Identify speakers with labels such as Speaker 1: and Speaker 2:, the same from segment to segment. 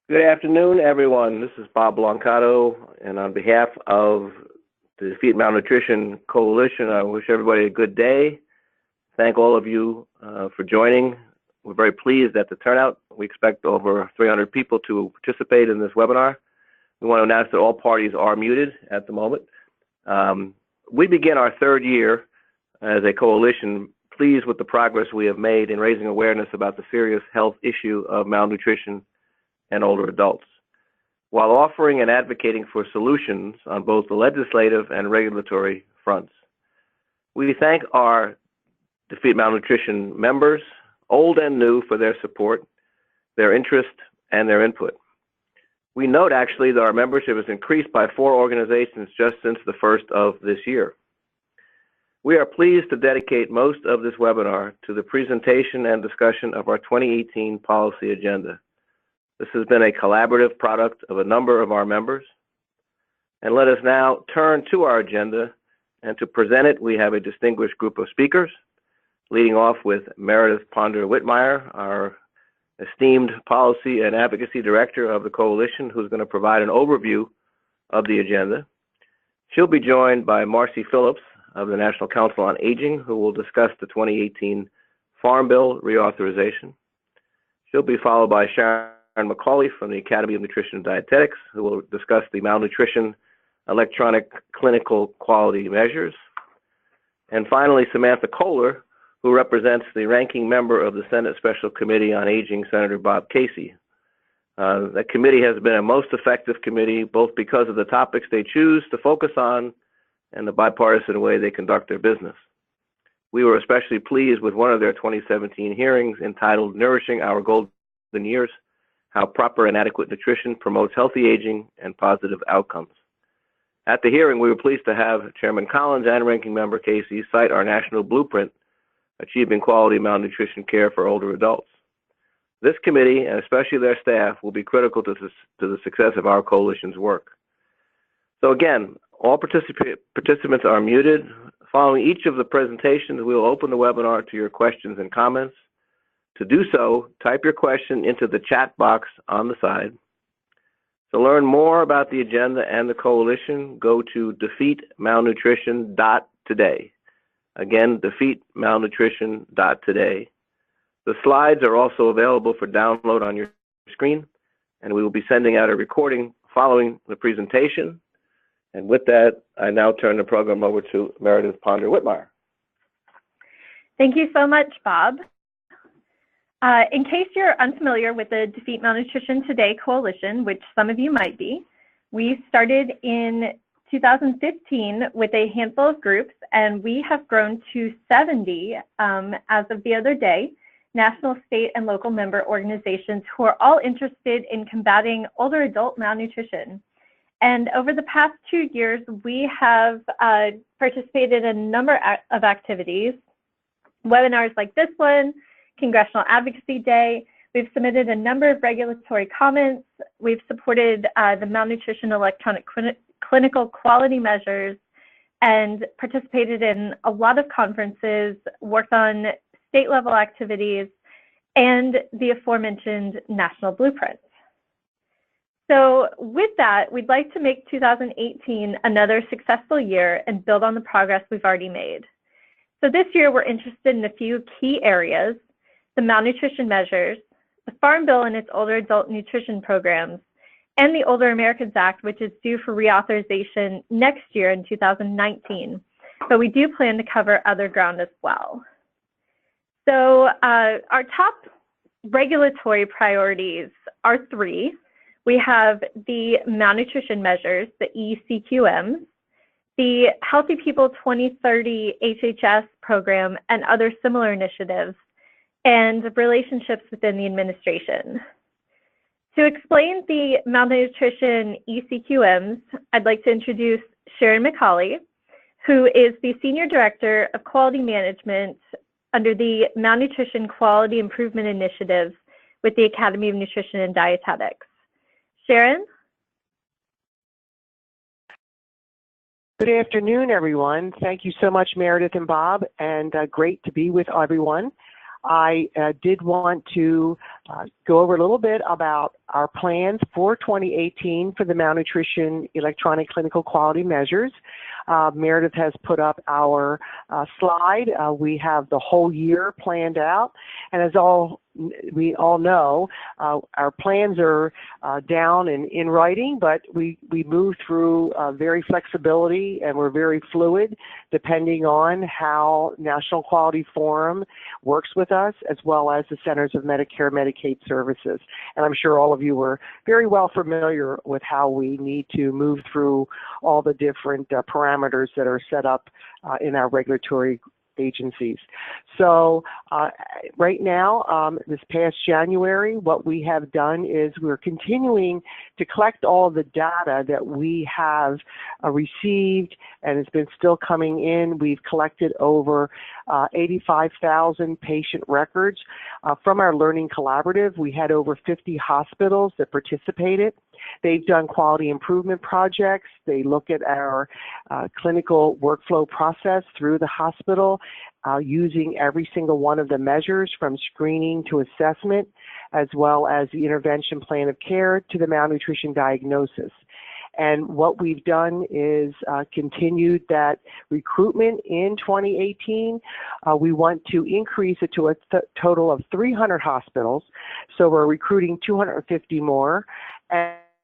Speaker 1: Good afternoon, everyone. This is Bob Blancato, and on behalf of the Defeat Malnutrition Coalition, I wish everybody a good day. Thank all of you for joining. We're very pleased at the turnout. We expect over 300 people to participate in this webinar. We want to announce that all parties are muted at the moment. We begin our third year as a coalition, pleased with the progress we have made in raising awareness about the serious health issue of malnutrition and older adults, while offering and advocating for solutions on both the legislative and regulatory fronts. We thank our Defeat Malnutrition members, old and new, for their support, their interest, and their input. We note actually that our membership has increased by 4 organizations just since the first of this year. We are pleased to dedicate most of this webinar to the presentation and discussion of our 2018 policy agenda. This has been a collaborative product of a number of our members. And let us now turn to our agenda, and to present it, we have a distinguished group of speakers, leading off with Meredith Ponder-Whitmire, our esteemed Policy and Advocacy Director of the Coalition, who's going to provide an overview of the agenda. She'll be joined by Marcy Phillips of the National Council on Aging, who will discuss the 2018 Farm Bill reauthorization. She'll be followed by Sharon McCauley from the Academy of Nutrition and Dietetics, who will discuss the malnutrition electronic clinical quality measures. And finally, Samantha Kohler, who represents the ranking member of the Senate Special Committee on Aging, Senator Bob Casey. That committee has been a most effective committee, both because of the topics they choose to focus on and the bipartisan way they conduct their business. We were especially pleased with one of their 2017 hearings entitled "Nourishing Our Golden Years: How Proper and Adequate Nutrition Promotes Healthy Aging and Positive Outcomes." At the hearing, we were pleased to have Chairman Collins and Ranking Member Casey cite our national blueprint, Achieving Quality Malnutrition Care for Older Adults. This committee, and especially their staff, will be critical to the success of our coalition's work. So again, all participants are muted. Following each of the presentations, we will open the webinar to your questions and comments. To do so, type your question into the chat box on the side. To learn more about the agenda and the coalition, go to defeatmalnutrition.today. Again, defeatmalnutrition.today. The slides are also available for download on your screen, and we will be sending out a recording following the presentation. And with that, I now turn the program over to Meredith Ponder-Whitmire.
Speaker 2: Thank you so much, Bob. In case you're unfamiliar with the Defeat Malnutrition Today coalition, which some of you might be, we started in 2015 with a handful of groups, and we have grown to 70 as of the other day, national, state, and local member organizations who are all interested in combating older adult malnutrition. And over the past 2 years, we have participated in a number of activities, webinars like this one, Congressional Advocacy Day. We've submitted a number of regulatory comments. We've supported the malnutrition electronic clinical quality measures and participated in a lot of conferences, worked on state level activities, and the aforementioned national blueprints. So with that, we'd like to make 2018 another successful year and build on the progress we've already made. So this year, we're interested in a few key areas: the malnutrition measures, the Farm Bill and its older adult nutrition programs, and the Older Americans Act, which is due for reauthorization next year in 2019. But we do plan to cover other ground as well. So our top regulatory priorities are 3. We have the malnutrition measures, the ECQMs, the Healthy People 2030 HHS program, and other similar initiatives, and relationships within the administration. To explain the malnutrition ECQMs, I'd like to introduce Sharon McCauley, who is the Senior Director of Quality Management under the Malnutrition Quality Improvement Initiatives with the Academy of Nutrition and Dietetics. Sharon?
Speaker 3: Good afternoon, everyone. Thank you so much, Meredith and Bob, and great to be with everyone. I did want to go over a little bit about our plans for 2018 for the malnutrition electronic clinical quality measures. Meredith has put up our slide. We have the whole year planned out, and as we all know, our plans are down and in writing, but we move through very flexibility, and we're very fluid depending on how National Quality Forum works with us, as well as the Centers of Medicare and Medicaid Services. And I'm sure all of you are very well familiar with how we need to move through all the different parameters that are set up in our regulatory agencies. So right now, this past January, what we have done is we're continuing to collect all the data that we have received, and it's been still coming in. We've collected over 85,000 patient records. From our Learning Collaborative, we had over 50 hospitals that participated. They've done quality improvement projects. They look at our clinical workflow process through the hospital using every single one of the measures from screening to assessment, as well as the intervention plan of care to the malnutrition diagnosis. And what we've done is continued that recruitment in 2018. We want to increase it to a total of 300 hospitals. So we're recruiting 250 more.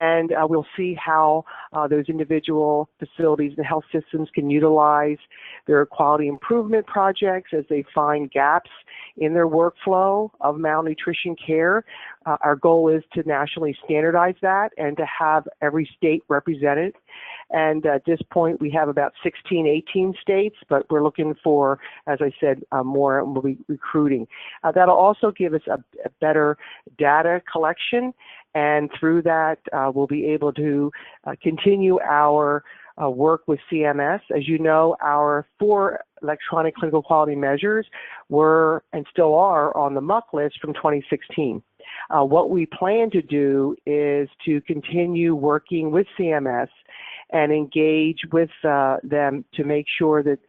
Speaker 3: And we'll see how those individual facilities and health systems can utilize their quality improvement projects as they find gaps in their workflow of malnutrition care. Our goal is to nationally standardize that and to have every state represented. And at this point, we have about 16, 18 states, but we're looking for, as I said, more, and we'll be recruiting. That'll also give us a better data collection, and through that, we'll be able to continue our work with CMS. As you know, our 4 electronic clinical quality measures were and still are on the MUC list from 2016. What we plan to do is to continue working with CMS and engage with them to make sure that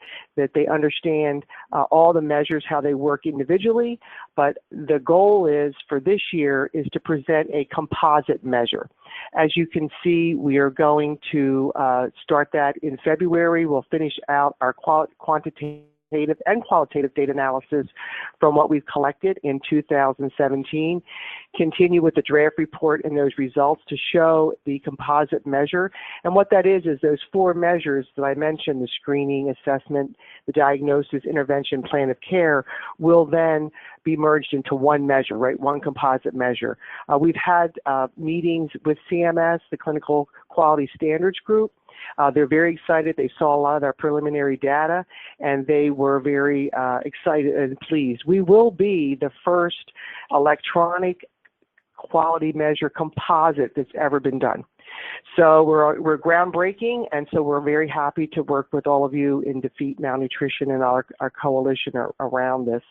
Speaker 3: they understand all the measures, how they work individually. But the goal is for this year is to present a composite measure. As you can see, we are going to start that in February. We'll finish out our quantitative and qualitative data analysis from what we've collected in 2017, continue with the draft report and those results to show the composite measure. And what that is those 4 measures that I mentioned, the screening, assessment, the diagnosis, intervention, plan of care, will then be merged into one measure, right? One composite measure. We've had meetings with CMS, the Clinical Quality Standards Group. They're very excited. They saw a lot of our preliminary data, and they were very excited and pleased. We will be the first electronic quality measure composite that's ever been done. So we're groundbreaking, and so we're very happy to work with all of you in Defeat Malnutrition and our coalition around this.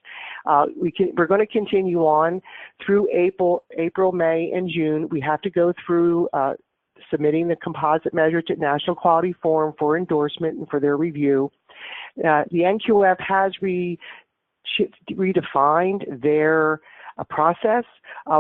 Speaker 3: We're going to continue on through April, May, and June. We have to go through submitting the composite measure to National Quality Forum for endorsement and for their review. The NQF has redefined their process.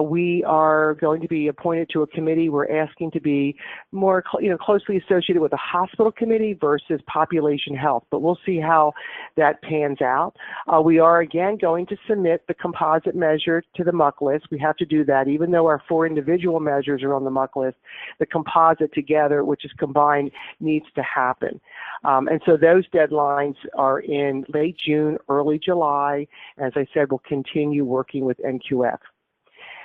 Speaker 3: We are going to be appointed to a committee. We're asking to be more closely associated with a hospital committee versus population health, but we'll see how that pans out. We are again going to submit the composite measure to the MUC list. We have to do that. Even though our 4 individual measures are on the MUC list, the composite together, which is combined, needs to happen. And so those deadlines are in late June, early July. As I said, we'll continue working with NQF.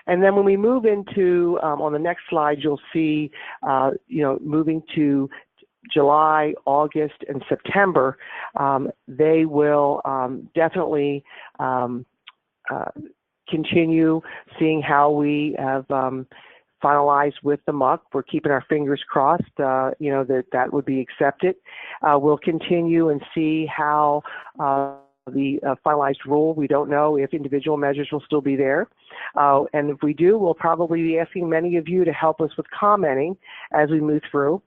Speaker 3: And then when we move into, on the next slide, you'll see, moving to July, August, and September, they will definitely continue seeing how we have finalized with the MUC. We're keeping our fingers crossed, that would be accepted. We'll continue and see how the finalized rule. We don't know if individual measures will still be there. And if we do, we'll probably be asking many of you to help us with commenting as we move through.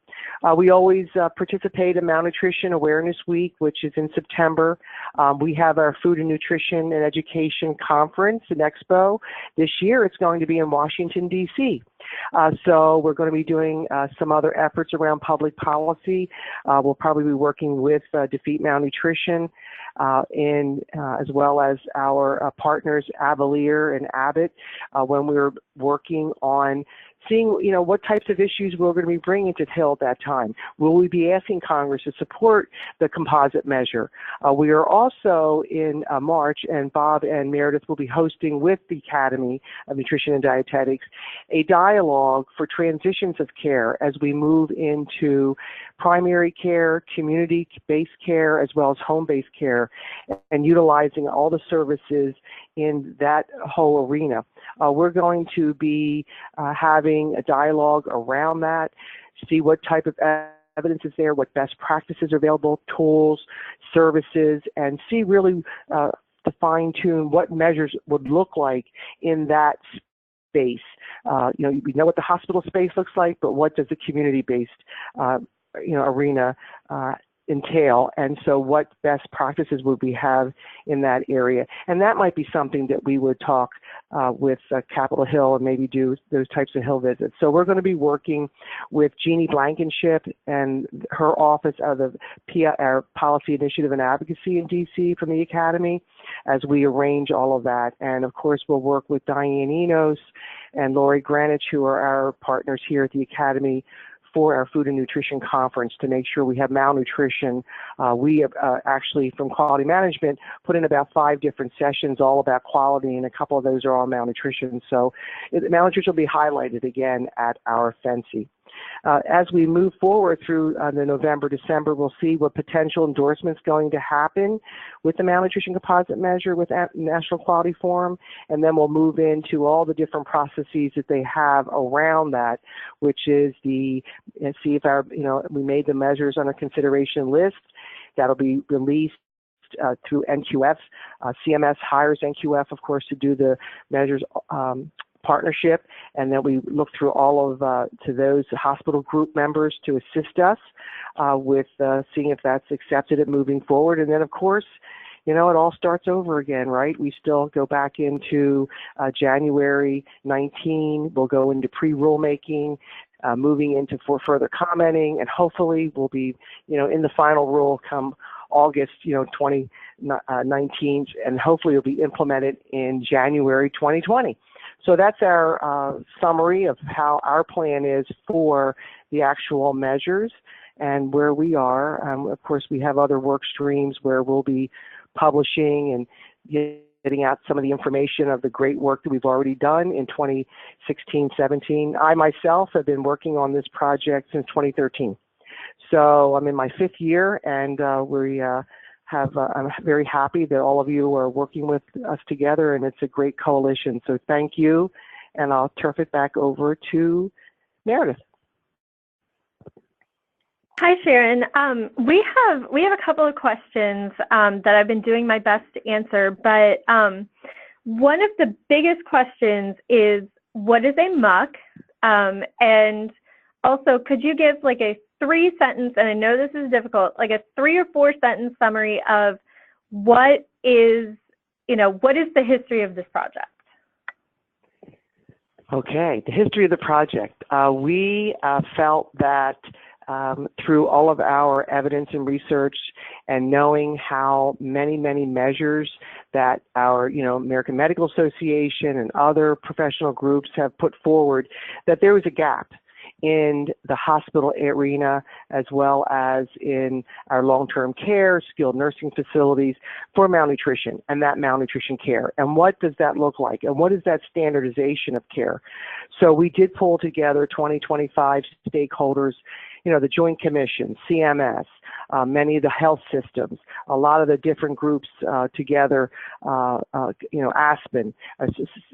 Speaker 3: We always participate in Malnutrition Awareness Week, which is in September. We have our Food and Nutrition and Education Conference and Expo. This year it's going to be in Washington, D.C. So we're going to be doing some other efforts around public policy. We'll probably be working with Defeat Malnutrition as well as our partners Avalier and Abbott when we're working on seeing, what types of issues we're going to be bringing to the Hill at that time. Will we be asking Congress to support the composite measure? We are also in March, and Bob and Meredith will be hosting with the Academy of Nutrition and Dietetics a dialogue for transitions of care as we move into primary care, community-based care, as well as home-based care, and utilizing all the services in that whole arena. We're going to be having a dialogue around that, see what type of evidence is there, what best practices are available, tools, services, and see really to fine-tune what measures would look like in that space. We know what the hospital space looks like, but what does the community-based arena entail, and so what best practices would we have in that area? And that might be something that we would talk with Capitol Hill and maybe do those types of Hill visits. So we're going to be working with Jeannie Blankenship and her office of the our Policy Initiative and Advocacy in D.C. from the Academy as we arrange all of that. And of course, we'll work with Diane Enos and Lori Greenwich, who are our partners here at the Academy, for our Food and Nutrition Conference to make sure we have malnutrition. We have actually, from quality management, put in about 5 different sessions all about quality, and a couple of those are all malnutrition. So malnutrition will be highlighted again at our FNCE. As we move forward through the November, December, we'll see what potential endorsements going to happen with the malnutrition composite measure with National Quality Forum, and then we'll move into all the different processes that they have around that, which is see if we made the measures on a consideration list. That'll be released through NQF. CMS hires NQF, of course, to do the measures partnership, and then we look through all of to those hospital group members to assist us with seeing if that's accepted and moving forward. And then, of course, it all starts over again, right? We still go back into January 19. We'll go into pre-rulemaking, moving into for further commenting, and hopefully we'll be, in the final rule come August, 2019, and hopefully it'll be implemented in January 2020. So that's our summary of how our plan is for the actual measures and where we are. Of course, we have other work streams where we'll be publishing and getting out some of the information of the great work that we've already done in 2016-17. I myself have been working on this project since 2013. So I'm in my 5th year, and I'm very happy that all of you are working with us together, and it's a great coalition. So thank you, and I'll turn it back over to Meredith.
Speaker 2: Hi, Sharon. We have a couple of questions that I've been doing my best to answer, but one of the biggest questions is, what is a MUC? And also, could you give like a 3-sentence, and I know this is difficult, like a 3 or 4 sentence summary of what is the history of this project? Okay,
Speaker 3: the history of the project. We felt that through all of our evidence and research and knowing how many measures that our, American Medical Association and other professional groups have put forward, that there was a gap in the hospital arena as well as in our long-term care, skilled nursing facilities for malnutrition and that malnutrition care. And what does that look like? And what is that standardization of care? So we did pull together 20-25 stakeholders, the Joint Commission, CMS, many of the health systems, a lot of the different groups together, ASPEN,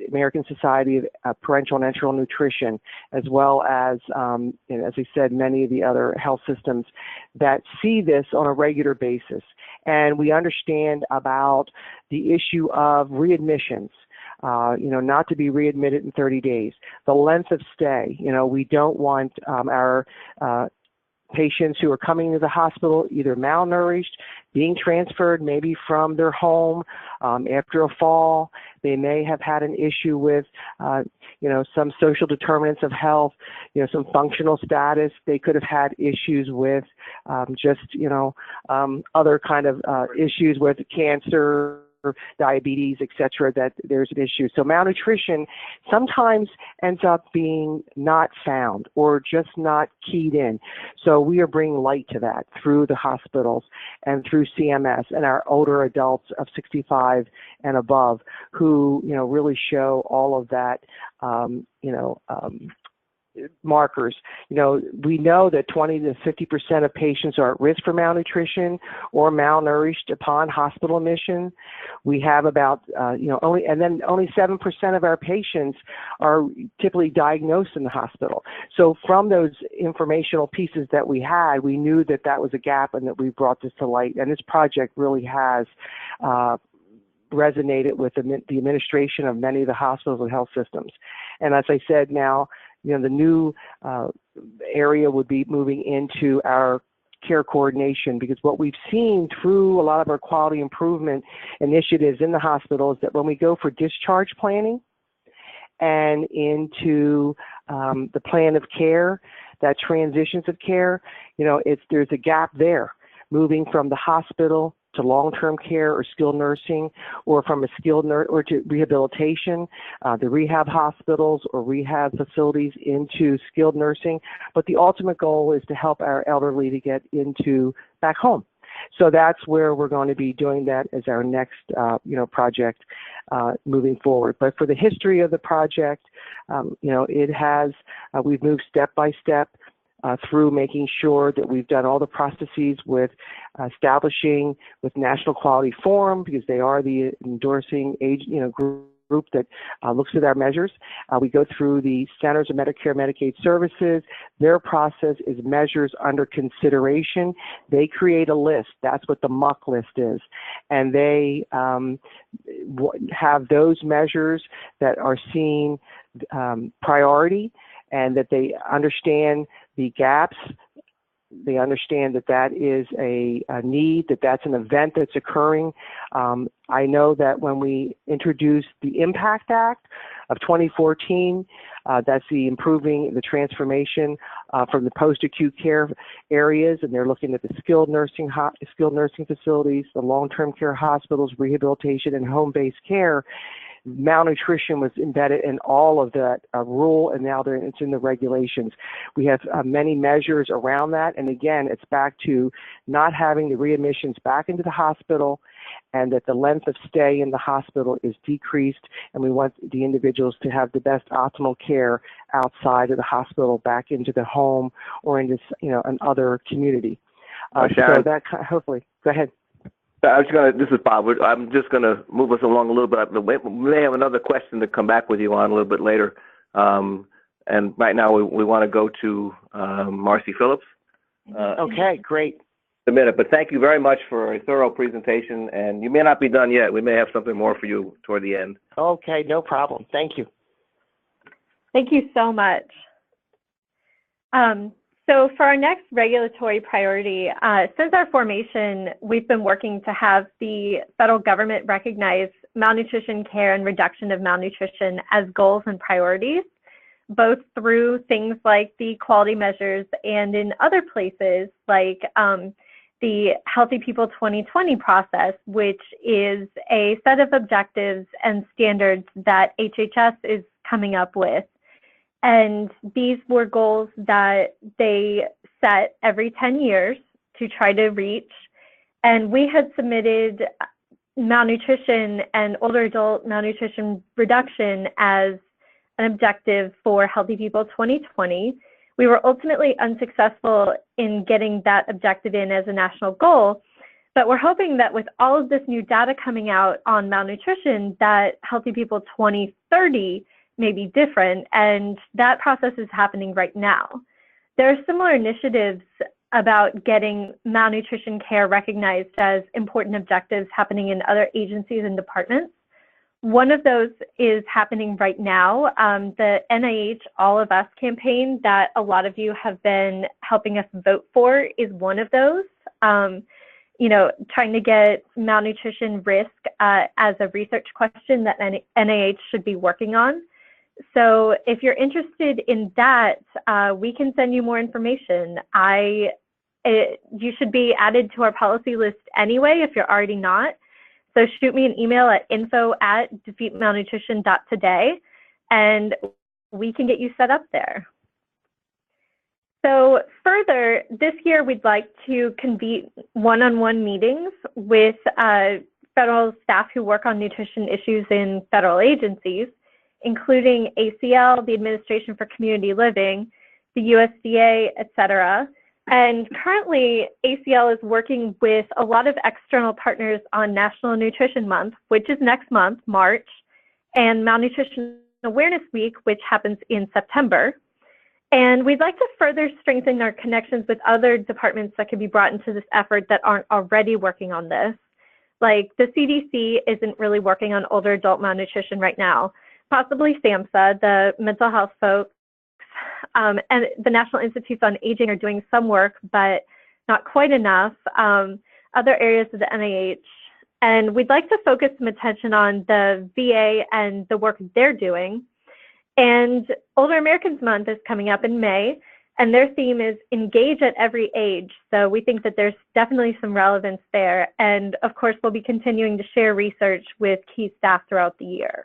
Speaker 3: American Society of Parenteral and Enteral Nutrition, as well as I said, many of the other health systems that see this on a regular basis. And we understand about the issue of readmissions. Not to be readmitted in 30 days. The length of stay, we don't want our patients who are coming to the hospital either malnourished, being transferred maybe from their home after a fall. They may have had an issue with, some social determinants of health, some functional status. They could have had issues with other kind of issues with cancer, diabetes, etc., that there's an issue. So malnutrition sometimes ends up being not found or just not keyed in. So we are bringing light to that through the hospitals and through CMS and our older adults of 65 and above who, really show all of that, markers. We know that 20 to 50% of patients are at risk for malnutrition or malnourished upon hospital admission. We have about, only 7% of our patients are typically diagnosed in the hospital. So from those informational pieces that we had, we knew that that was a gap and that we brought this to light. And this project really has resonated with the administration of many of the hospitals and health systems. And as I said, now, the new area would be moving into our care coordination, because what we've seen through a lot of our quality improvement initiatives in the hospital is that when we go for discharge planning and into the plan of care, that transitions of care, there's a gap there, moving from the hospital to long-term care or skilled nursing, or from a skilled or to rehabilitation, the rehab hospitals or rehab facilities into skilled nursing. But the ultimate goal is to help our elderly to get into back home. So that's where we're going to be doing that as our next, project moving forward. But for the history of the project, it has, we've moved step by step through making sure that we've done all the processes with establishing with National Quality Forum, because they are the endorsing group that looks at our measures. We go through the Centers of Medicare and Medicaid Services. Their process is measures under consideration. They create a list. That's what the MUC list is. And they have those measures that are seen priority, and that they understand the gaps. They understand that that is a need, that that's an event that's occurring. I know that when we introduced the Impact Act of 2014, that's the improving the transformation from the post-acute care areas, and they're looking at the skilled nursing facilities, the long-term care hospitals, rehabilitation, and home-based care. Malnutrition was embedded in all of that rule, and now it's in the regulations. We have many measures around that, and again, it's back to not having the readmissions back into the hospital, and that the length of stay in the hospital is decreased, and we want the individuals to have the best optimal care outside of the hospital, back into the home or into another community. So that hopefully, go ahead.
Speaker 1: This is Bob. I'm just going to move us along a little bit. We may have another question to come back with you on a little bit later. And right now we want to go to Marcy Phillips.
Speaker 3: Okay, great.
Speaker 1: A minute, but thank you very much for a thorough presentation. And you may not be done yet. We may have something more for you toward the end.
Speaker 3: Okay, no problem. Thank you.
Speaker 2: Thank you so much. So for our next regulatory priority, since our formation, we've been working to have the federal government recognize malnutrition care and reduction of malnutrition as goals and priorities, both through things like the quality measures and in other places like the Healthy People 2020 process, which is a set of objectives and standards that HHS is coming up with. And these were goals that they set every 10 years to try to reach. And we had submitted malnutrition and older adult malnutrition reduction as an objective for Healthy People 2020. We were ultimately unsuccessful in getting that objective in as a national goal, but we're hoping that with all of this new data coming out on malnutrition, that Healthy People 2030 may be different, and that process is happening right now. There are similar initiatives about getting malnutrition care recognized as important objectives happening in other agencies and departments. One of those is happening right now. The NIH All of Us campaign that a lot of you have been helping us vote for is one of those. You know, trying to get malnutrition risk as a research question that NIH should be working on. So if you're interested in that, we can send you more information. You should be added to our policy list anyway if you're already not. So shoot me an email at info@defeatmalnutrition.today and we can get you set up there. So further, this year we'd like to convene one-on-one meetings with federal staff who work on nutrition issues in federal agencies, including ACL, the Administration for Community Living, the USDA, et cetera. And currently, ACL is working with a lot of external partners on National Nutrition Month, which is next month, March, and Malnutrition Awareness Week, which happens in September. And we'd like to further strengthen our connections with other departments that could be brought into this effort that aren't already working on this. Like the CDC isn't really working on older adult malnutrition right now. Possibly SAMHSA, the mental health folks, and the National Institutes on Aging are doing some work, but not quite enough. Other areas of the NIH. And we'd like to focus some attention on the VA and the work they're doing. And Older Americans Month is coming up in May, and their theme is engage at every age. So we think that there's definitely some relevance there. And of course, we'll be continuing to share research with key staff throughout the year.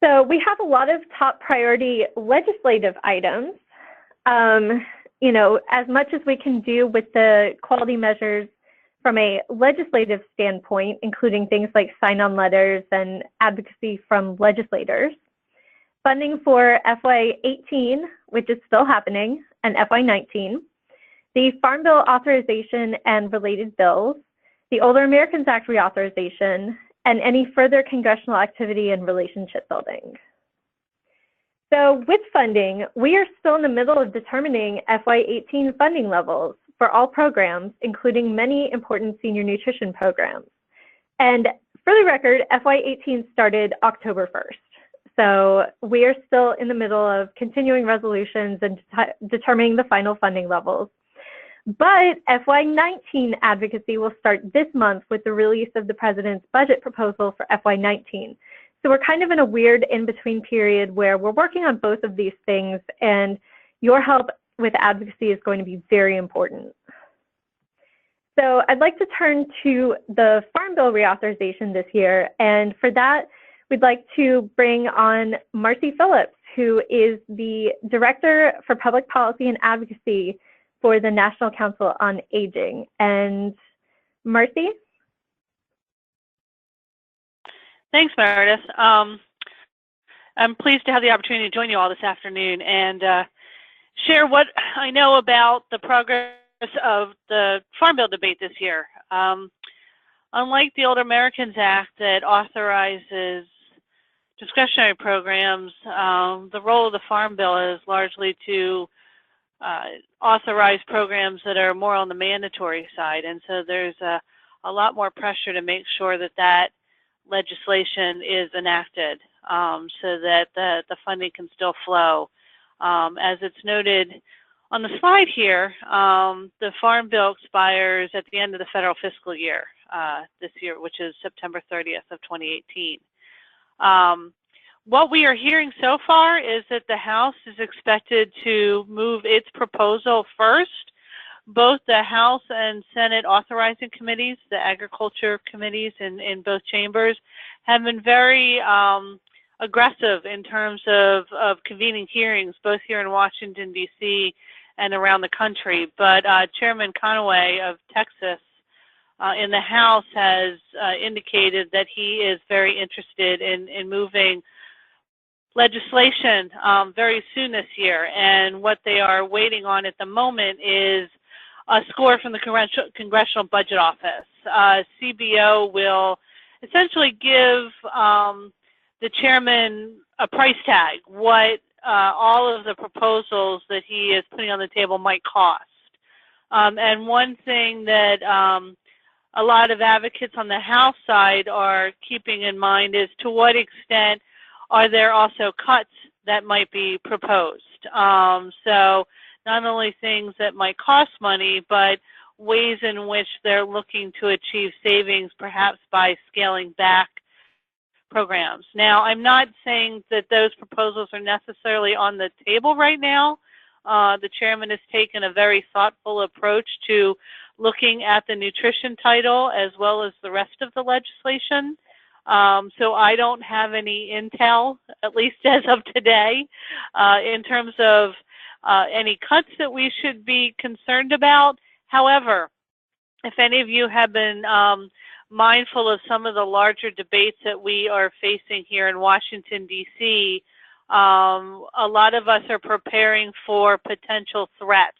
Speaker 2: So we have a lot of top priority legislative items. You know, as much as we can do with the quality measures from a legislative standpoint, including things like sign-on letters and advocacy from legislators. Funding for FY18, which is still happening, and FY19. The Farm Bill authorization and related bills, the Older Americans Act reauthorization, and any further congressional activity and relationship building. So with funding, we are still in the middle of determining FY18 funding levels for all programs, including many important senior nutrition programs. And for the record, FY18 started October 1st. So we are still in the middle of continuing resolutions and determining the final funding levels. But FY19 advocacy will start this month with the release of the President's budget proposal for FY19. So we're kind of in a weird in-between period where we're working on both of these things, and your help with advocacy is going to be very important. So I'd like to turn to the Farm Bill reauthorization this year, and for that, we'd like to bring on Marcy Phillips, who is the Director for Public Policy and Advocacy for the National Council on Aging. And Marcy?
Speaker 4: Thanks, Meredith. I'm pleased to have the opportunity to join you all this afternoon and share what I know about the progress of the Farm Bill debate this year. Unlike the Older Americans Act that authorizes discretionary programs, the role of the Farm Bill is largely to authorize programs that are more on the mandatory side. And so there's a lot more pressure to make sure that that legislation is enacted so that the funding can still flow. As it's noted on the slide here, the Farm Bill expires at the end of the federal fiscal year this year, which is September 30th of 2018. What we are hearing so far is that the House is expected to move its proposal first. Both the House and Senate authorizing committees, the agriculture committees in both chambers, have been very aggressive in terms of convening hearings, both here in Washington, D.C. and around the country. But Chairman Conaway of Texas in the House has indicated that he is very interested in moving legislation very soon this year. And what they are waiting on at the moment is a score from the Congressional Budget Office. CBO will essentially give the chairman a price tag, what all of the proposals that he is putting on the table might cost. And one thing that a lot of advocates on the House side are keeping in mind is to what extent are there also cuts that might be proposed. So not only things that might cost money, but ways in which they're looking to achieve savings, perhaps by scaling back programs. Now, I'm not saying that those proposals are necessarily on the table right now. The chairman has taken a very thoughtful approach to looking at the nutrition title as well as the rest of the legislation. So I don't have any intel, at least as of today, in terms of any cuts that we should be concerned about. However, if any of you have been mindful of some of the larger debates that we are facing here in Washington, D.C., a lot of us are preparing for potential threats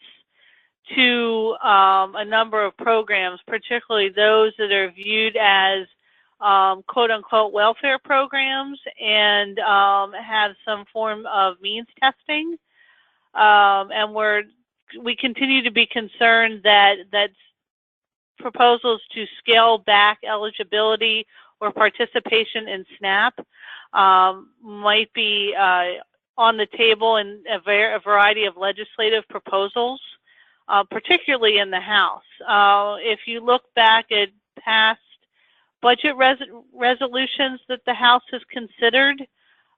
Speaker 4: to a number of programs, particularly those that are viewed as quote-unquote welfare programs and have some form of means testing. And we continue to be concerned that proposals to scale back eligibility or participation in SNAP might be on the table in a variety of legislative proposals, particularly in the House. If you look back at past budget resolutions that the House has considered,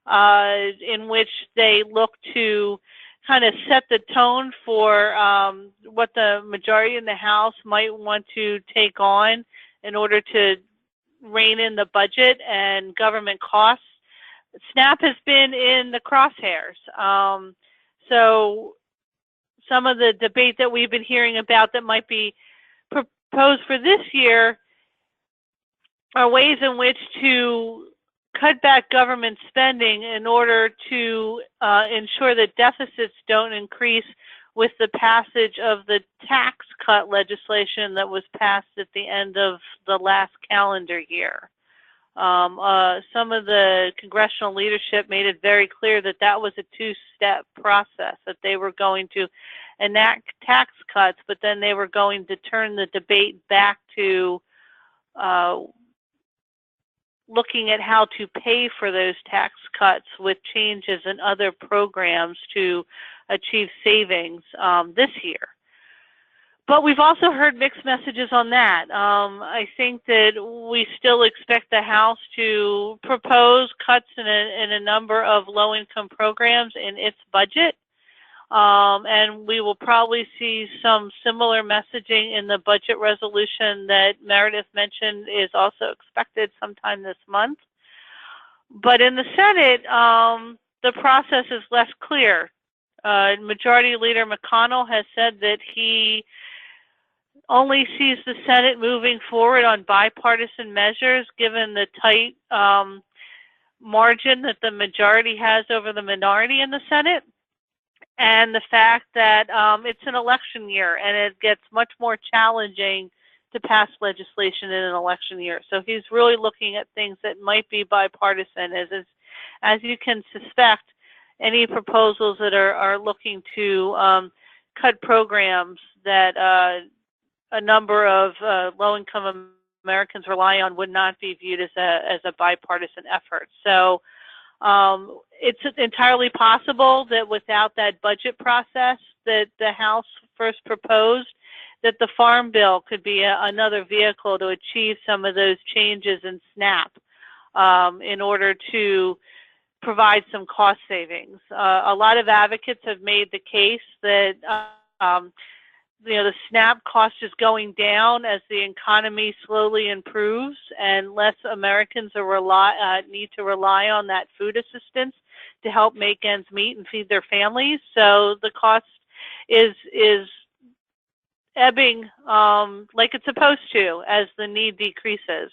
Speaker 4: in which they look to kind of set the tone for what the majority in the House might want to take on in order to rein in the budget and government costs, SNAP has been in the crosshairs. So some of the debate that we've been hearing about that might be proposed for this year are ways in which to cut back government spending in order to ensure that deficits don't increase with the passage of the tax cut legislation that was passed at the end of the last calendar year. Some of the congressional leadership made it very clear that that was a two-step process, that they were going to enact tax cuts, but then they were going to turn the debate back to looking at how to pay for those tax cuts with changes in other programs to achieve savings this year. But we've also heard mixed messages on that. I think that we still expect the House to propose cuts in a number of low-income programs in its budget. And we will probably see some similar messaging in the budget resolution that Meredith mentioned is also expected sometime this month. But in the Senate, the process is less clear. Majority Leader McConnell has said that he only sees the Senate moving forward on bipartisan measures given the tight margin that the majority has over the minority in the Senate, and the fact that it's an election year and it gets much more challenging to pass legislation in an election year. So he's really looking at things that might be bipartisan. As you can suspect, any proposals that are looking to cut programs that a number of low-income Americans rely on would not be viewed as a bipartisan effort. So it's entirely possible that without that budget process that the House first proposed, that the Farm Bill could be another vehicle to achieve some of those changes in SNAP in order to provide some cost savings. A lot of advocates have made the case that the SNAP cost is going down as the economy slowly improves and less Americans need to rely on that food assistance to help make ends meet and feed their families. So the cost is ebbing like it's supposed to as the need decreases.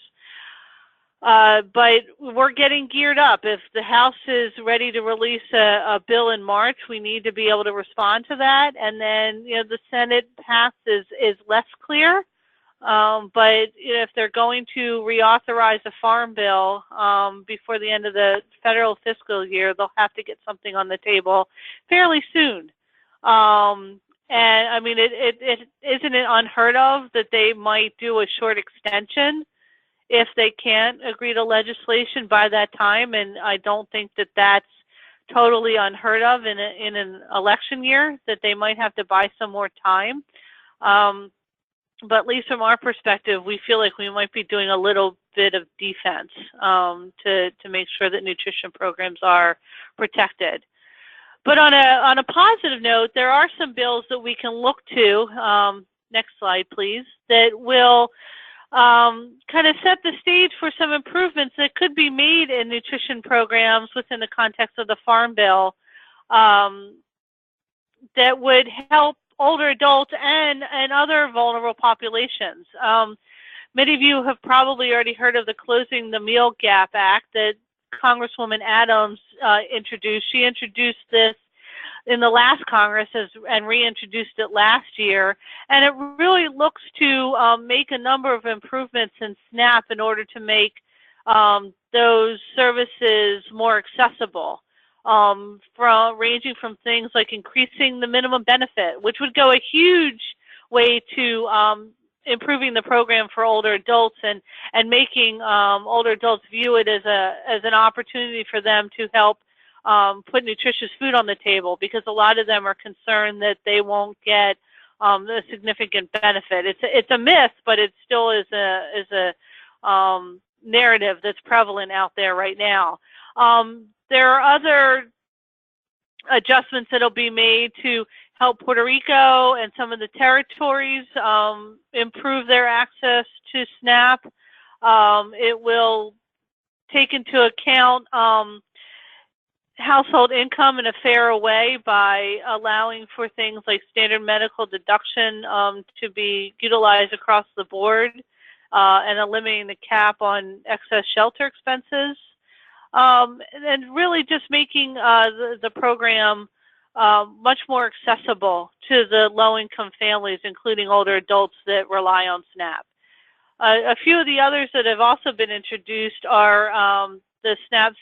Speaker 4: But we're getting geared up. If the House is ready to release a bill in March, we need to be able to respond to that. And then, the Senate path is less clear. But if they're going to reauthorize a farm bill before the end of the federal fiscal year, they'll have to get something on the table fairly soon. And I mean, isn't it unheard of that they might do a short extension if they can't agree to legislation by that time? And I don't think that that's totally unheard of in an election year, that they might have to buy some more time. But at least from our perspective, we feel like we might be doing a little bit of defense to make sure that nutrition programs are protected. But on a positive note, there are some bills that we can look to, next slide please, that will kind of set the stage for some improvements that could be made in nutrition programs within the context of the Farm Bill, that would help older adults and other vulnerable populations. Many of you have probably already heard of the Closing the Meal Gap Act that Congresswoman Adams introduced. She introduced this in the last Congress and reintroduced it last year. And it really looks to make a number of improvements in SNAP in order to make those services more accessible. Ranging from things like increasing the minimum benefit, which would go a huge way to improving the program for older adults and making older adults view it as an opportunity for them to help put nutritious food on the table, because a lot of them are concerned that they won't get a significant benefit. It's a myth, but it still is a narrative that's prevalent out there right now. There are other adjustments that will be made to help Puerto Rico and some of the territories improve their access to SNAP. It will take into account household income in a fairer way by allowing for things like standard medical deduction to be utilized across the board and eliminating the cap on excess shelter expenses. And really just making the program much more accessible to the low-income families, including older adults that rely on SNAP. A few of the others that have also been introduced are the SNAP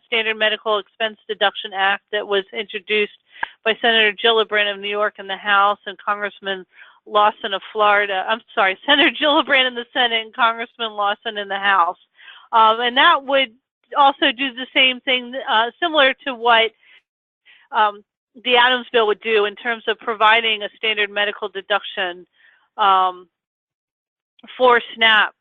Speaker 4: Standard Medical Expense Deduction Act that was introduced by Senator Gillibrand of New York in the House and Congressman Lawson of Florida. I'm sorry, Senator Gillibrand in the Senate and Congressman Lawson in the House. And that would also do the same thing, similar to what the Adams bill would do in terms of providing a standard medical deduction for SNAP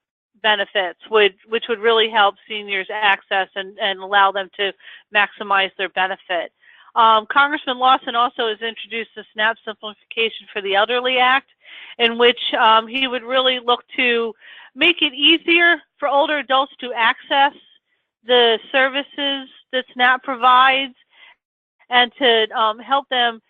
Speaker 4: benefits, which would really help seniors access and allow them to maximize their benefit. Congressman Lawson also has introduced the SNAP Simplification for the Elderly Act, in which he would really look to make it easier for older adults to access the services that SNAP provides and to help them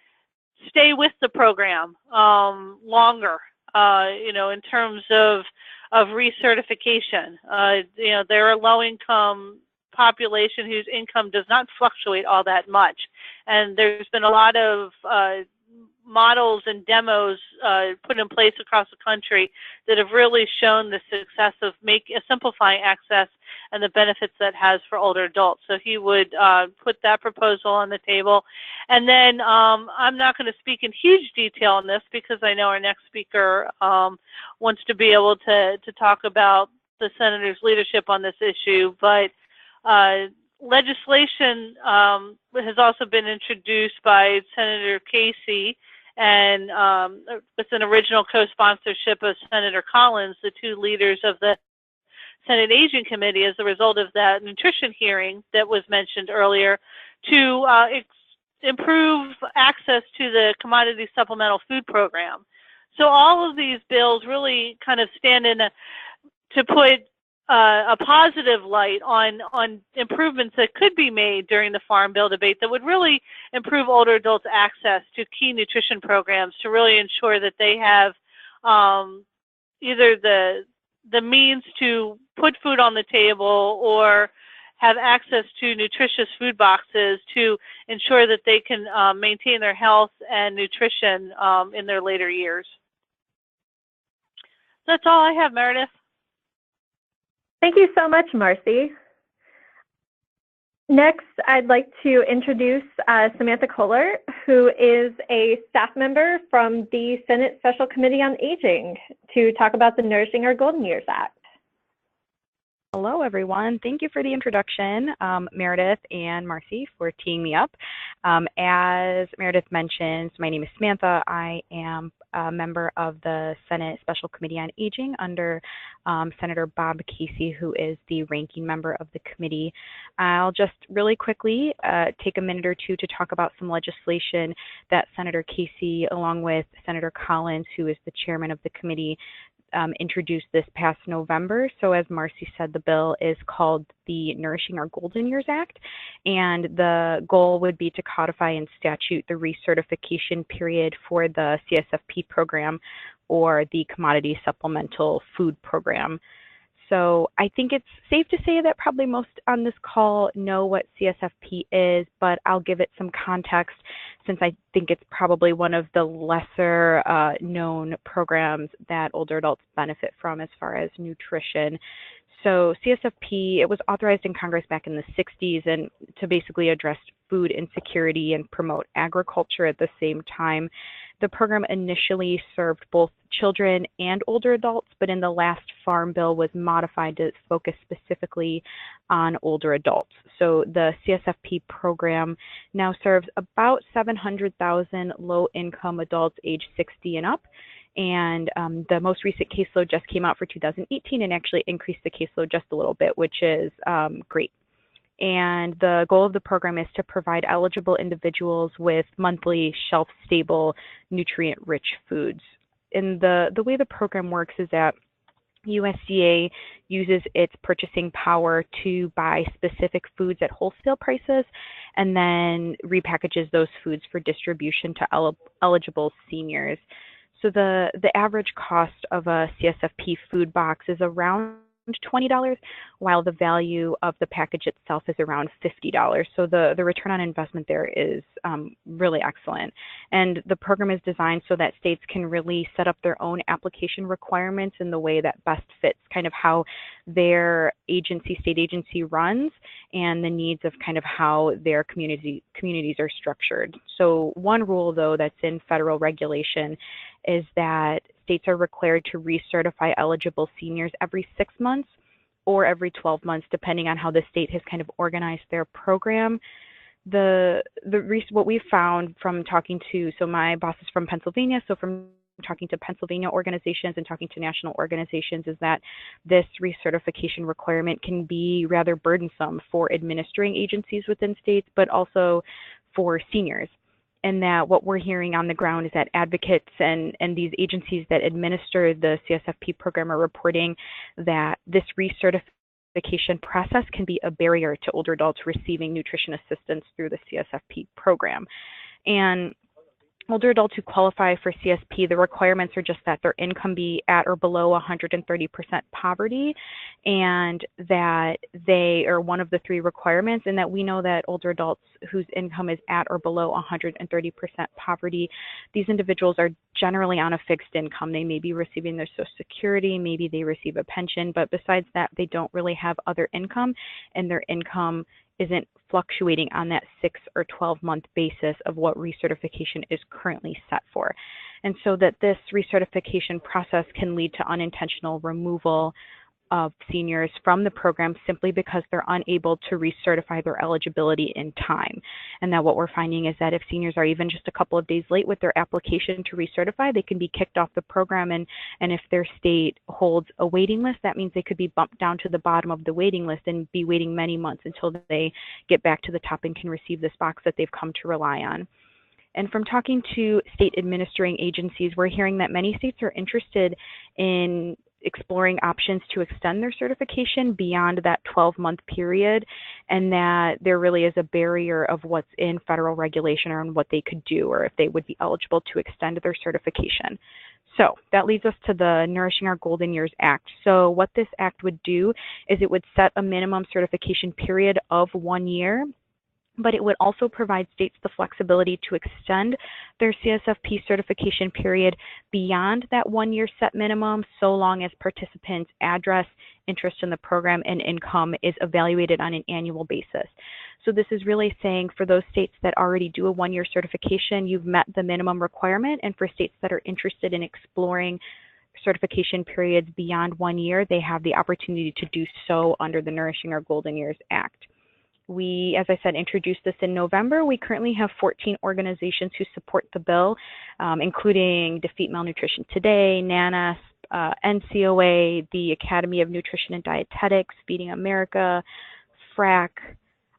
Speaker 4: stay with the program longer, in terms of recertification. There are low-income population whose income does not fluctuate all that much. And there's been a lot of models and demos put in place across the country that have really shown the success of simplifying access and the benefits that has for older adults. So he would put that proposal on the table. And then I'm not going to speak in huge detail on this because I know our next speaker wants to be able to talk about the Senator's leadership on this issue, but legislation has also been introduced by Senator Casey, and with an original co-sponsorship of Senator Collins, the two leaders of the Senate Aging Committee, as a result of that nutrition hearing that was mentioned earlier, to improve access to the Commodity Supplemental Food Program. So all of these bills really kind of stand in to put a positive light on improvements that could be made during the Farm Bill debate that would really improve older adults' access to key nutrition programs to really ensure that they have either the means to put food on the table or have access to nutritious food boxes to ensure that they can maintain their health and nutrition in their later years. That's all I have, Meredith.
Speaker 2: Thank you so much, Marcy. Next, I'd like to introduce Samantha Kohler, who is a staff member from the Senate Special Committee on Aging, to talk about the Nourishing Our Golden Years Act.
Speaker 5: Hello, everyone. Thank you for the introduction, Meredith and Marcy, for teeing me up. As Meredith mentioned, my name is Samantha. I am a member of the Senate Special Committee on Aging under Senator Bob Casey, who is the ranking member of the committee. I'll just really quickly take a minute or two to talk about some legislation that Senator Casey, along with Senator Collins, who is the chairman of the committee, introduced this past November. So as Marcy said, the bill is called the Nourishing Our Golden Years Act, and the goal would be to codify in statute the recertification period for the CSFP program, or the Commodity Supplemental Food Program. So I think it's safe to say that probably most on this call know what CSFP is, but I'll give it some context since I think it's probably one of the lesser known programs that older adults benefit from as far as nutrition. So CSFP, it was authorized in Congress back in the 60s and to basically address food insecurity and promote agriculture at the same time. The program initially served both children and older adults, but in the last Farm Bill was modified to focus specifically on older adults. So the CSFP program now serves about 700,000 low-income adults age 60 and up. And the most recent caseload just came out for 2018 and actually increased the caseload just a little bit, which is great. And the goal of the program is to provide eligible individuals with monthly shelf-stable, nutrient-rich foods. And the way the program works is that USDA uses its purchasing power to buy specific foods at wholesale prices and then repackages those foods for distribution to eligible seniors. So the average cost of a CSFP food box is around $20, while the value of the package itself is around $50. So the return on investment there is really excellent. And the program is designed so that states can really set up their own application requirements in the way that best fits kind of how their state agency runs and the needs of kind of how their communities are structured. So one rule, though, that's in federal regulation is that states are required to recertify eligible seniors every 6 months or every 12 months, depending on how the state has kind of organized their program. What we found from talking to, so my boss is from Pennsylvania, so from talking to Pennsylvania organizations and talking to national organizations, is that this recertification requirement can be rather burdensome for administering agencies within states, but also for seniors. And that what we're hearing on the ground is that advocates and these agencies that administer the CSFP program are reporting that this recertification process can be a barrier to older adults receiving nutrition assistance through the CSFP program. And older adults who qualify for CSP, the requirements are just that their income be at or below 130% poverty, and that they are one of the three requirements, and that we know that older adults whose income is at or below 130% poverty, these individuals are generally on a fixed income. They may be receiving their Social Security, maybe they receive a pension, but besides that, they don't really have other income, and their income isn't fluctuating on that 6 or 12-month basis of what recertification is currently set for. And so that this recertification process can lead to unintentional removal of seniors from the program simply because they're unable to recertify their eligibility in time. And that what we're finding is that if seniors are even just a couple of days late with their application to recertify, they can be kicked off the program. And if their state holds a waiting list, that means they could be bumped down to the bottom of the waiting list and be waiting many months until they get back to the top and can receive this box that they've come to rely on. And from talking to state administering agencies, we're hearing that many states are interested in exploring options to extend their certification beyond that 12-month period, and that there really is a barrier of what's in federal regulation or on what they could do or if they would be eligible to extend their certification. So that leads us to the Nourishing Our Golden Years Act. So what this act would do is it would set a minimum certification period of 1 year, but it would also provide states the flexibility to extend their CSFP certification period beyond that 1 year set minimum, so long as participants' address, interest in the program, and income is evaluated on an annual basis. So this is really saying for those states that already do a one-year certification, you've met the minimum requirement, and for states that are interested in exploring certification periods beyond 1 year, they have the opportunity to do so under the Nourishing Our Golden Years Act. We, as I said, introduced this in November. We currently have 14 organizations who support the bill, including Defeat Malnutrition Today, NANAS, NCOA, the Academy of Nutrition and Dietetics, Feeding America, FRAC.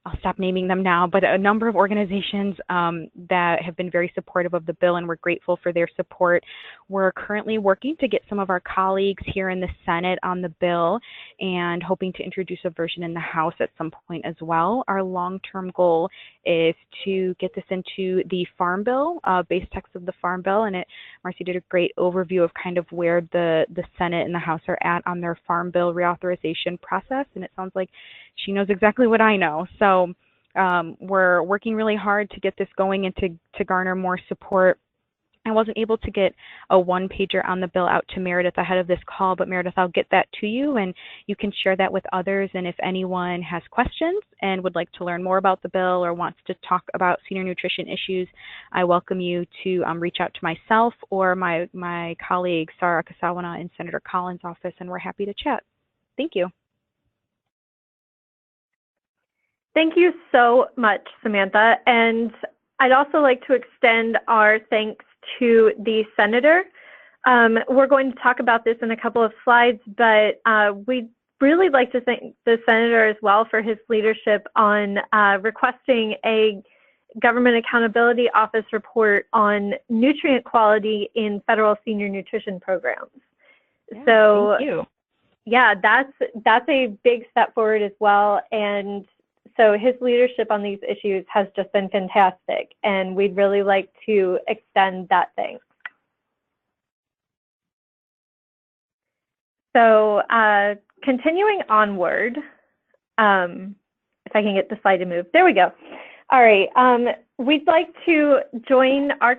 Speaker 5: I'll stop naming them now, but a number of organizations that have been very supportive of the bill, and we're grateful for their support. We're currently working to get some of our colleagues here in the Senate on the bill and hoping to introduce a version in the House at some point as well. Our long-term goal is to get this into the Farm Bill, base text of the Farm Bill, and Marcy did a great overview of kind of where the Senate and the House are at on their Farm Bill reauthorization process, and it sounds like she knows exactly what I know. So we're working really hard to get this going and to garner more support. I wasn't able to get a one-pager on the bill out to Meredith ahead of this call, but Meredith, I'll get that to you, and you can share that with others. And if anyone has questions and would like to learn more about the bill or wants to talk about senior nutrition issues, I welcome you to reach out to myself or my colleague, Sarah Kasawana, in Senator Collins' office, and we're happy to chat. Thank you.
Speaker 2: Thank you so much, Samantha. And I'd also like to extend our thanks to the senator. We're going to talk about this in a couple of slides, but we'd really like to thank the senator as well for his leadership on requesting a Government Accountability Office report on nutrient quality in federal senior nutrition programs.
Speaker 5: Yeah,
Speaker 2: so
Speaker 5: thank you.
Speaker 2: Yeah, that's a big step forward as well. And so his leadership on these issues has just been fantastic, and we'd really like to extend that thanks. So continuing onward, if I can get the slide to move. There we go. All right. We'd like to join our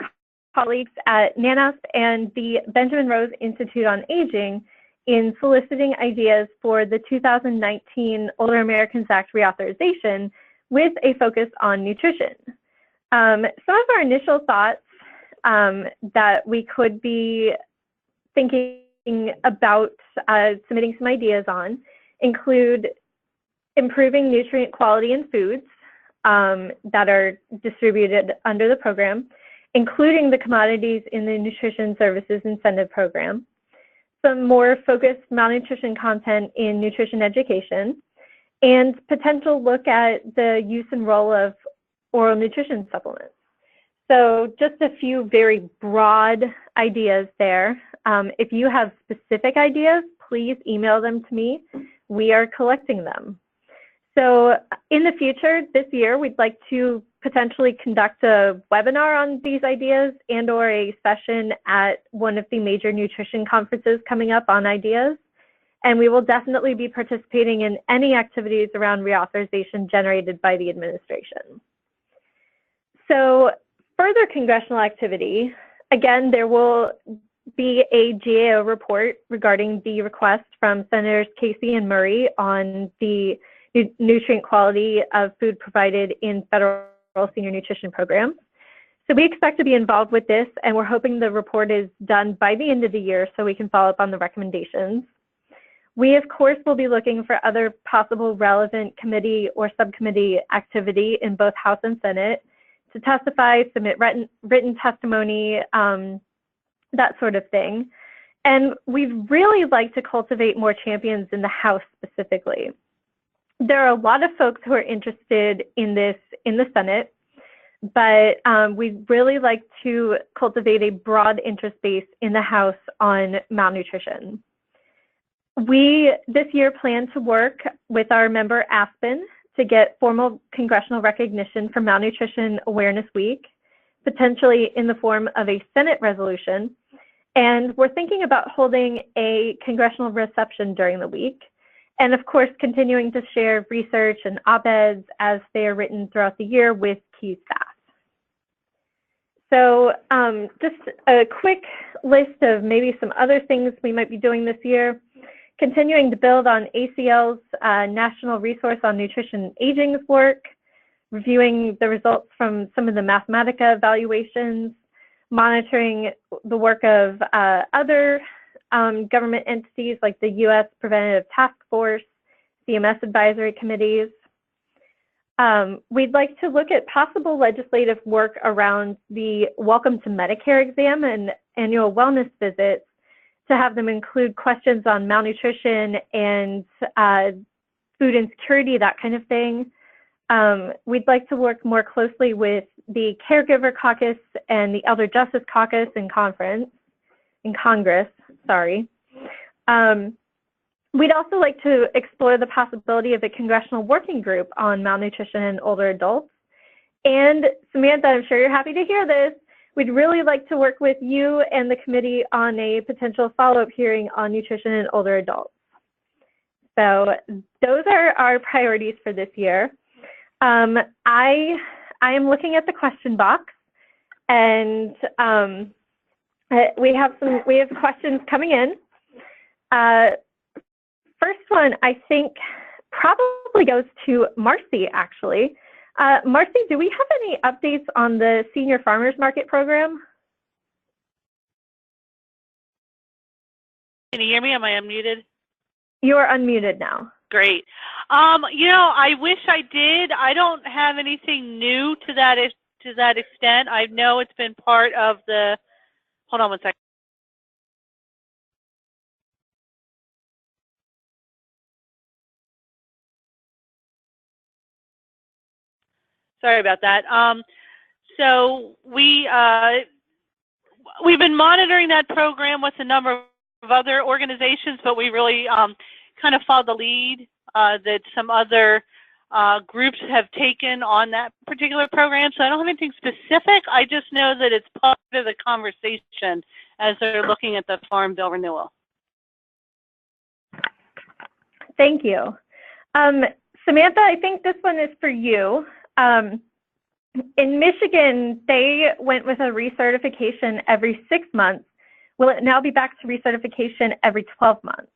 Speaker 2: colleagues at NANAS and the Benjamin Rose Institute on Aging in soliciting ideas for the 2019 Older Americans Act reauthorization with a focus on nutrition. Some of our initial thoughts that we could be thinking about submitting some ideas on include improving nutrient quality in foods that are distributed under the program, including the commodities in the Nutrition Services Incentive Program, some more focused malnutrition content in nutrition education, and potential look at the use and role of oral nutrition supplements. So just a few very broad ideas there. If you have specific ideas, please email them to me. We are collecting them. So in the future, this year, we'd like to potentially conduct a webinar on these ideas and or a session at one of the major nutrition conferences coming up on ideas. And we will definitely be participating in any activities around reauthorization generated by the administration. So further congressional activity, again, there will be a GAO report regarding the request from Senators Casey and Murray on the nutrient quality of food provided in federal senior nutrition programs. So we expect to be involved with this, and we're hoping the report is done by the end of the year so we can follow up on the recommendations. We, of course, will be looking for other possible relevant committee or subcommittee activity in both House and Senate to testify, submit written testimony, that sort of thing. And we'd really like to cultivate more champions in the House specifically. There are a lot of folks who are interested in this in the Senate, but we'd really like to cultivate a broad interest base in the House on malnutrition. We, this year, plan to work with our member Aspen to get formal congressional recognition for Malnutrition Awareness Week, potentially in the form of a Senate resolution. And we're thinking about holding a congressional reception during the week. And of course, continuing to share research and op-eds as they are written throughout the year with key staff. So just a quick list of maybe some other things we might be doing this year. Continuing to build on ACL's National Resource on Nutrition and Aging's work. reviewing the results from some of the Mathematica evaluations, monitoring the work of other government entities like the U.S. Preventative Task Force, CMS advisory committees. We'd like to look at possible legislative work around the Welcome to Medicare exam and annual wellness visits to have them include questions on malnutrition and food insecurity, that kind of thing. We'd like to work more closely with the Caregiver Caucus and the Elder Justice Caucus in Congress. We'd also like to explore the possibility of a congressional working group on malnutrition in older adults. And Samantha, I'm sure you're happy to hear this. We'd really like to work with you and the committee on a potential follow-up hearing on nutrition in older adults. So those are our priorities for this year. I am looking at the question box, and we have questions coming in. First one, I think, probably goes to Marcy, actually. Marcy, do we have any updates on the Senior Farmers Market program?
Speaker 4: Can you hear me? Am I unmuted?
Speaker 2: You are unmuted now.
Speaker 4: Great. You know, I wish I did. I don't have anything new to that extent. I know it's been part of the. Hold on one second. Sorry about that. So we've been monitoring that program with a number of other organizations, but we really kind of followed the lead that some other groups have taken on that particular program. So I don't have anything specific. I just know that it's part of the conversation as they're looking at the Farm Bill renewal.
Speaker 2: Thank you. Samantha, I think this one is for you. In Michigan, they went with a recertification every 6 months. Will it now be back to recertification every 12 months?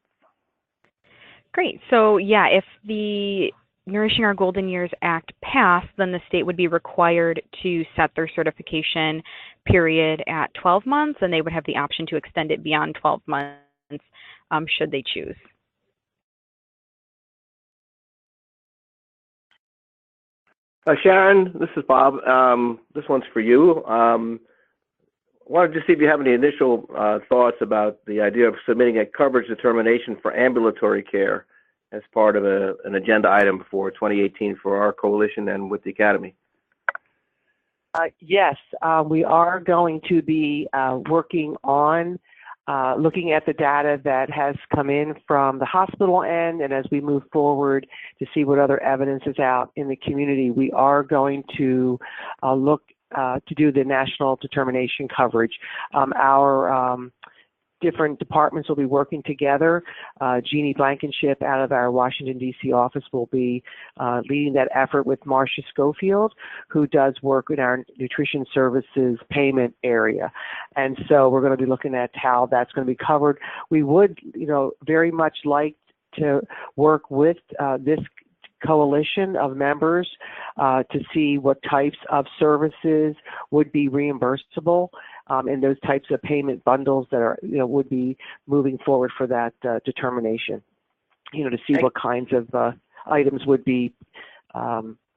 Speaker 5: Great. So yeah, if the Nourishing Our Golden Years Act passed, then the state would be required to set their certification period at 12 months, and they would have the option to extend it beyond 12 months should they choose.
Speaker 1: Sharon, this is Bob. This one's for you. Wanted to see if you have any initial thoughts about the idea of submitting a coverage determination for ambulatory care as part of an agenda item for 2018 for our coalition and with the Academy.
Speaker 3: Yes, we are going to be working on looking at the data that has come in from the hospital end, and as we move forward to see what other evidence is out in the community, we are going to look to do the national determination coverage. Our different departments will be working together. Jeannie Blankenship out of our Washington, D.C. office will be leading that effort with Marcia Schofield, who does work in our nutrition services payment area. And so we're going to be looking at how that's going to be covered. We would, very much like to work with this coalition of members to see what types of services would be reimbursable and those types of payment bundles that are, would be moving forward for that determination, to see what kinds of items would be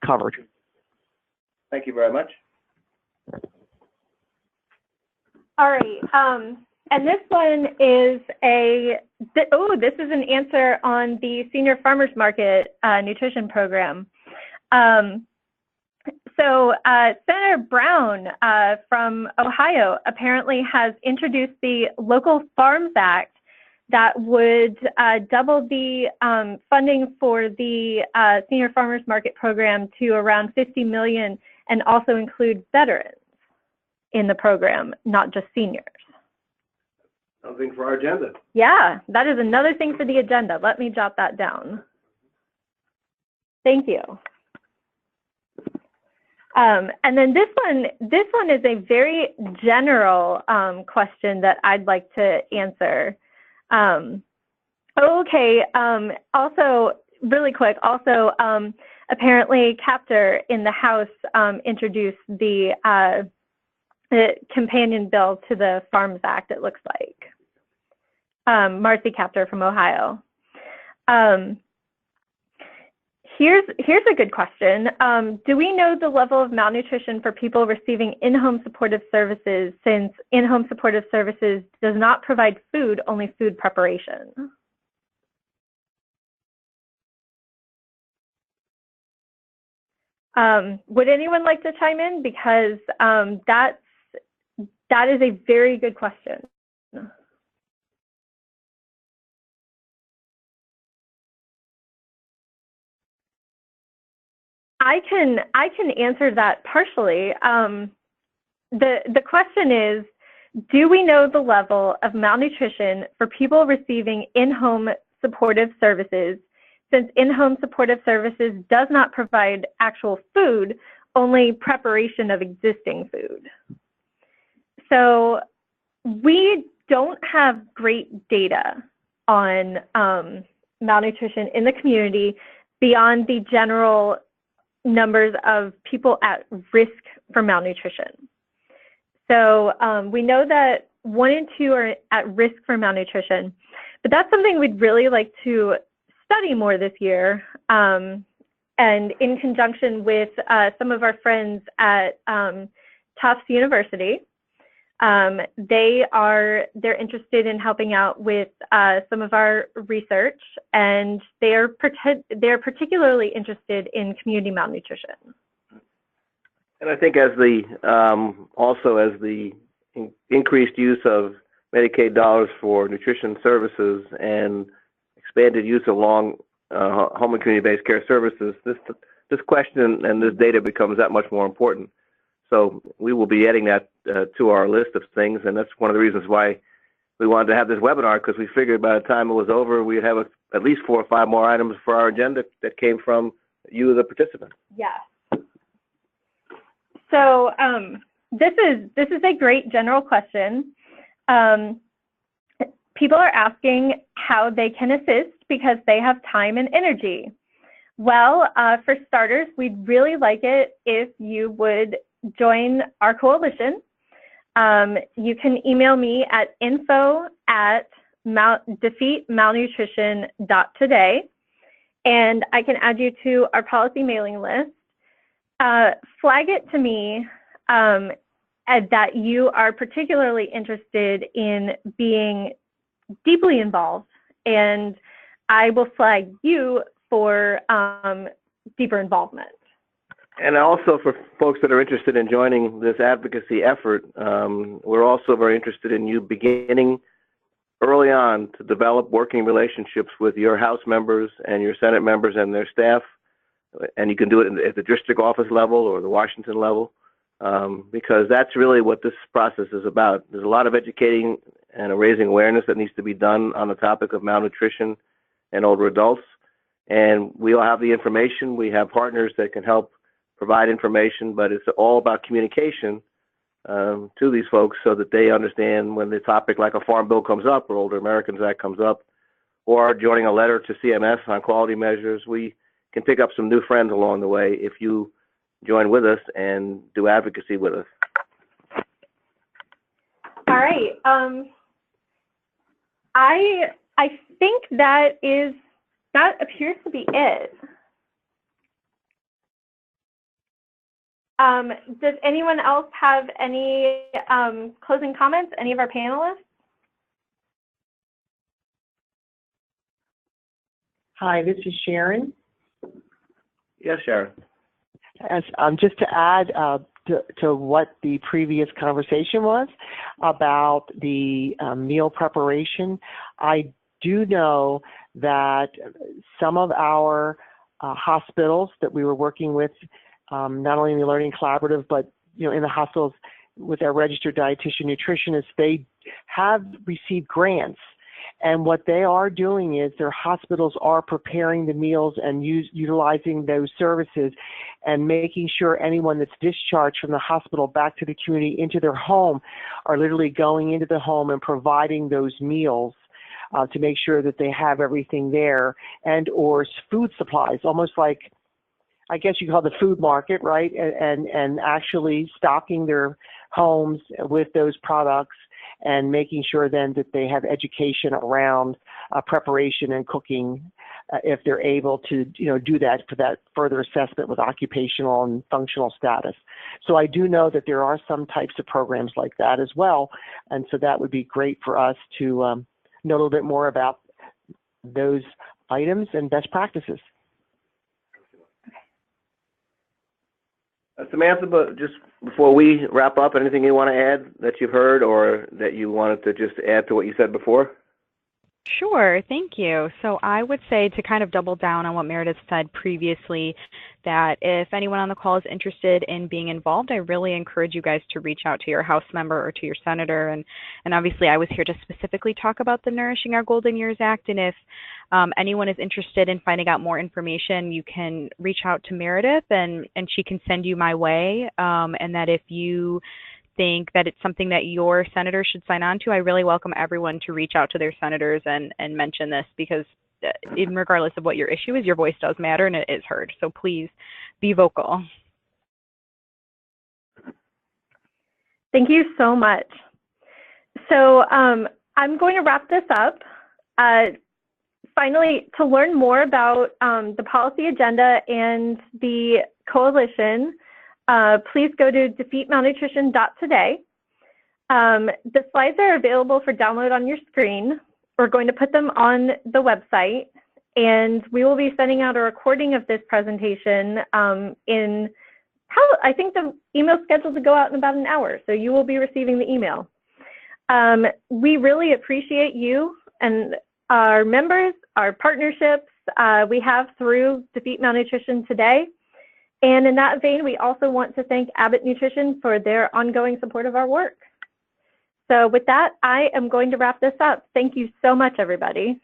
Speaker 3: covered.
Speaker 1: Thank you very much.
Speaker 2: All right. And this one is this is an answer on the Senior Farmers Market nutrition program. So Senator Brown from Ohio apparently has introduced the Local Farms Act that would double the funding for the Senior Farmers Market program to around $50 million and also include veterans in the program, not just seniors.
Speaker 1: Something for our agenda.
Speaker 2: Yeah, that is another thing for the agenda. Let me jot that down. Thank you. And then this one is a very general question that I'd like to answer. Also, really quick, apparently Captor in the House introduced the companion bill to the Farms Act, it looks like. Marcy Captor from Ohio. Here's a good question. Do we know the level of malnutrition for people receiving in-home supportive services, since in-home supportive services does not provide food, only food preparation? Would anyone like to chime in? Because that is a very good question. I can answer that partially. The question is, do we know the level of malnutrition for people receiving in-home supportive services, since in-home supportive services does not provide actual food, only preparation of existing food? So we don't have great data on malnutrition in the community beyond the general numbers of people at risk for malnutrition. So we know that 1 in 2 are at risk for malnutrition, but that's something we'd really like to study more this year. And in conjunction with some of our friends at Tufts University, they're interested in helping out with some of our research, and they're particularly interested in community malnutrition.
Speaker 1: And I think as the also as the increased use of Medicaid dollars for nutrition services and expanded use of home and community-based care services, this question and this data becomes that much more important. So we will be adding that to our list of things, and that's one of the reasons why we wanted to have this webinar, because we figured by the time it was over, we'd have at least 4 or 5 more items for our agenda that came from you, the participant.
Speaker 2: Yes. So this is a great general question. People are asking how they can assist because they have time and energy. Well, for starters, we'd really like it if you would join our coalition. You can email me at info@defeatmalnutrition.today, and I can add you to our policy mailing list. Flag it to me that you are particularly interested in being deeply involved, and I will flag you for deeper involvement.
Speaker 1: And also for folks that are interested in joining this advocacy effort, we're also very interested in you beginning early on to develop working relationships with your House members and your Senate members and their staff. And you can do it at the district office level or the Washington level, because that's really what this process is about. There's a lot of educating and raising awareness that needs to be done on the topic of malnutrition in older adults. And we all have the information. We have partners that can help provide information, but it's all about communication to these folks so that they understand when the topic like a farm bill comes up or Older Americans Act comes up, or joining a letter to CMS on quality measures. We can pick up some new friends along the way if you join with us and do advocacy with us.
Speaker 2: All right. I think that appears to be it. Does anyone else have any closing comments? Any of our panelists?
Speaker 3: Hi, this is Sharon.
Speaker 1: Yes, Sharon.
Speaker 3: Just to add to what the previous conversation was about the meal preparation, I do know that some of our hospitals that we were working with, not only in the Learning Collaborative, but in the hospitals with our registered dietitian nutritionists, they have received grants. And what they are doing is their hospitals are preparing the meals and utilizing those services and making sure anyone that's discharged from the hospital back to the community into their home are literally going into the home and providing those meals to make sure that they have everything there, and or food supplies, almost like I guess you call the food market, right? And actually stocking their homes with those products and making sure then that they have education around preparation and cooking if they're able to, do that for that further assessment with occupational and functional status. So I do know that there are some types of programs like that as well. And so that would be great for us to know a little bit more about those items and best practices.
Speaker 1: Samantha, but just before we wrap up, anything you want to add that you've heard or that you wanted to just add to what you said before?
Speaker 5: Sure, thank you. So I would say, to kind of double down on what Meredith said previously, that if anyone on the call is interested in being involved, I really encourage you guys to reach out to your House member or to your senator. And obviously I was here to specifically talk about the Nourishing Our Golden Years Act. And if anyone is interested in finding out more information, you can reach out to Meredith and she can send you my way. And that if you think that it's something that your senator should sign on to, I really welcome everyone to reach out to their senators and mention this, because even regardless of what your issue is, your voice does matter and it is heard. So please be vocal.
Speaker 2: Thank you so much. So I'm going to wrap this up. Finally, to learn more about the policy agenda and the coalition, please go to defeatmalnutrition.today. The slides are available for download on your screen. We're going to put them on the website, and we will be sending out a recording of this presentation I think the email is scheduled to go out in about an hour, so you will be receiving the email. We really appreciate you and our members, our partnerships we have through Defeat Malnutrition Today. And in that vein, we also want to thank Abbott Nutrition for their ongoing support of our work. So with that, I am going to wrap this up. Thank you so much, everybody.